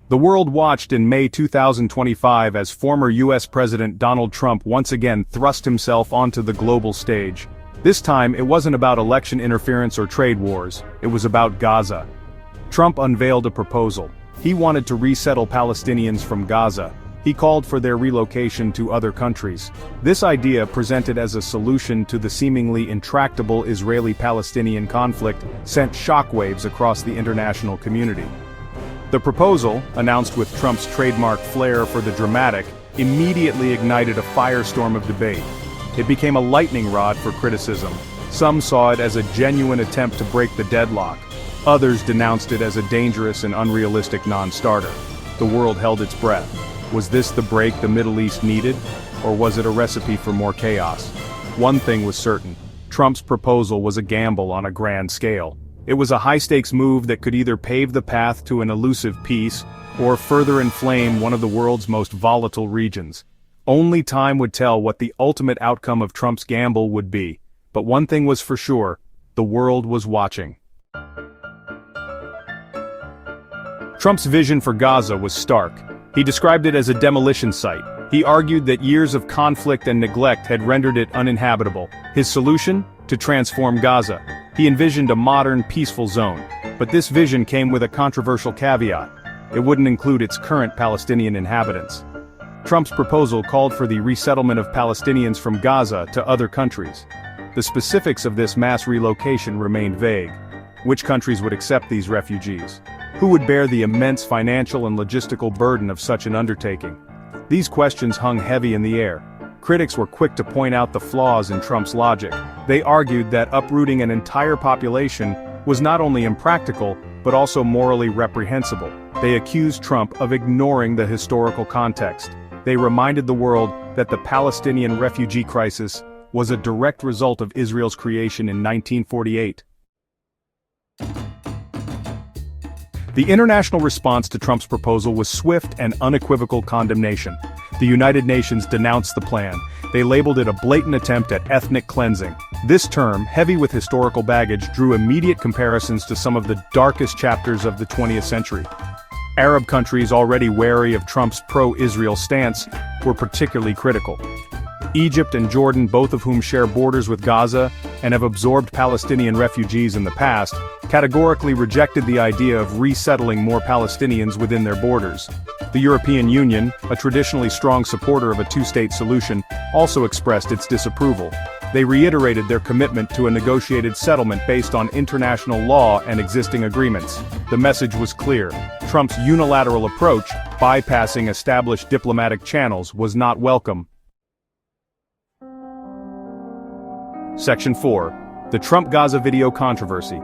The world watched in May 2025 as former US President Donald Trump once again thrust himself onto the global stage. This time, it wasn't about election interference or trade wars, it was about Gaza. Trump unveiled a proposal. He wanted to resettle Palestinians from Gaza. He called for their relocation to other countries. This idea, presented as a solution to the seemingly intractable Israeli-Palestinian conflict, sent shockwaves across the international community. The proposal, announced with Trump's trademark flair for the dramatic, immediately ignited a firestorm of debate. It became a lightning rod for criticism. Some saw it as a genuine attempt to break the deadlock. Others denounced it as a dangerous and unrealistic non-starter. The world held its breath. Was this the break the Middle East needed? Or was it a recipe for more chaos? One thing was certain. Trump's proposal was a gamble on a grand scale. It was a high-stakes move that could either pave the path to an elusive peace, or further inflame one of the world's most volatile regions. Only time would tell what the ultimate outcome of Trump's gamble would be. But one thing was for sure, the world was watching. Trump's vision for Gaza was stark. He described it as a demolition site. He argued that years of conflict and neglect had rendered it uninhabitable. His solution? To transform Gaza. He envisioned a modern, peaceful zone. But this vision came with a controversial caveat. It wouldn't include its current Palestinian inhabitants. Trump's proposal called for the resettlement of Palestinians from Gaza to other countries. The specifics of this mass relocation remained vague. Which countries would accept these refugees? Who would bear the immense financial and logistical burden of such an undertaking? These questions hung heavy in the air. Critics were quick to point out the flaws in Trump's logic. They argued that uprooting an entire population was not only impractical, but also morally reprehensible. They accused Trump of ignoring the historical context. They reminded the world that the Palestinian refugee crisis was a direct result of Israel's creation in 1948. The international response to Trump's proposal was swift and unequivocal condemnation. The United Nations denounced the plan. They labeled it a blatant attempt at ethnic cleansing. This term, heavy with historical baggage, drew immediate comparisons to some of the darkest chapters of the 20th century. Arab countries, already wary of Trump's pro-Israel stance, were particularly critical. Egypt and Jordan, both of whom share borders with Gaza and have absorbed Palestinian refugees in the past, categorically rejected the idea of resettling more Palestinians within their borders. The European Union, a traditionally strong supporter of a two-state solution, also expressed its disapproval. They reiterated their commitment to a negotiated settlement based on international law and existing agreements. The message was clear. Trump's unilateral approach, bypassing established diplomatic channels, was not welcome. Section 4. The Trump-Gaza video controversy.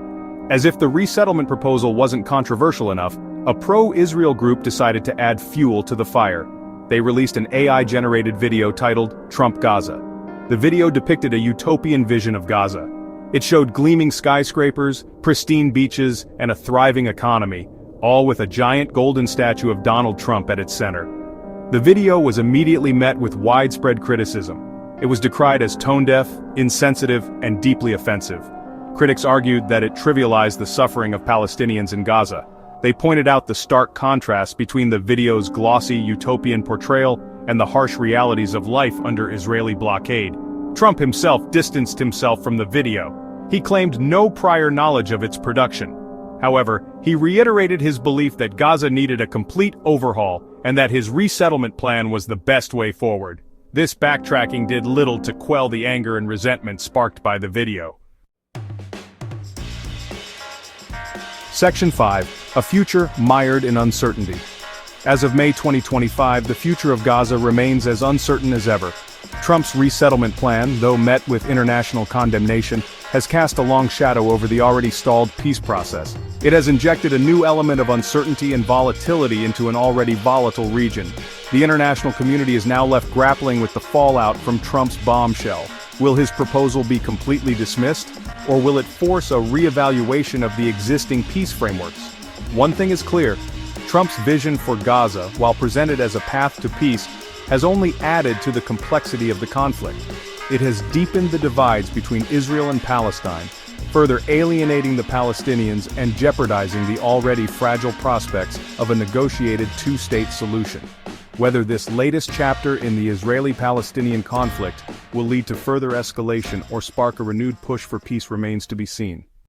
As if the resettlement proposal wasn't controversial enough, a pro-Israel group decided to add fuel to the fire. They released an AI-generated video titled Trump Gaza. The video depicted a utopian vision of Gaza. It showed gleaming skyscrapers, pristine beaches, and a thriving economy, all with a giant golden statue of Donald Trump at its center. The video was immediately met with widespread criticism. It was decried as tone-deaf, insensitive, and deeply offensive. Critics argued that it trivialized the suffering of Palestinians in Gaza. They pointed out the stark contrast between the video's glossy utopian portrayal and the harsh realities of life under Israeli blockade. Trump himself distanced himself from the video. He claimed no prior knowledge of its production. However, he reiterated his belief that Gaza needed a complete overhaul and that his resettlement plan was the best way forward. This backtracking did little to quell the anger and resentment sparked by the video. Section 5. A future mired in uncertainty. As of May 2025, the future of Gaza remains as uncertain as ever. Trump's resettlement plan, though met with international condemnation, has cast a long shadow over the already stalled peace process. It has injected a new element of uncertainty and volatility into an already volatile region. The international community is now left grappling with the fallout from Trump's bombshell. Will his proposal be completely dismissed, or will it force a re-evaluation of the existing peace frameworks? One thing is clear: Trump's vision for Gaza, while presented as a path to peace, has only added to the complexity of the conflict. It has deepened the divides between Israel and Palestine, further alienating the Palestinians and jeopardizing the already fragile prospects of a negotiated two-state solution. Whether this latest chapter in the Israeli-Palestinian conflict will lead to further escalation or spark a renewed push for peace remains to be seen.